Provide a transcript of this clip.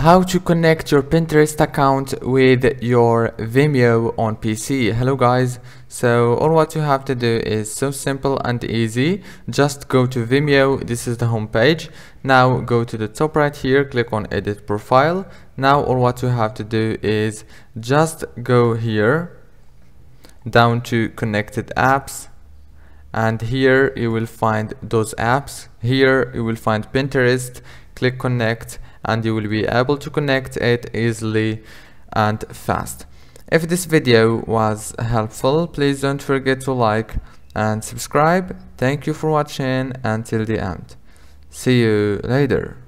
How to connect your Pinterest account with your Vimeo on PC. Hello guys, so all what you have to do is so simple and easy. Just go to Vimeo. This is the home page. Now go to the top right here, click on edit profile. Now all what you have to do is just go here down to connected apps, and here you will find those apps. Here you will find Pinterest. Click connect and you will be able to connect it easily and fast. If this video was helpful, please don't forget to like and subscribe. Thank you for watching until the end. See you later.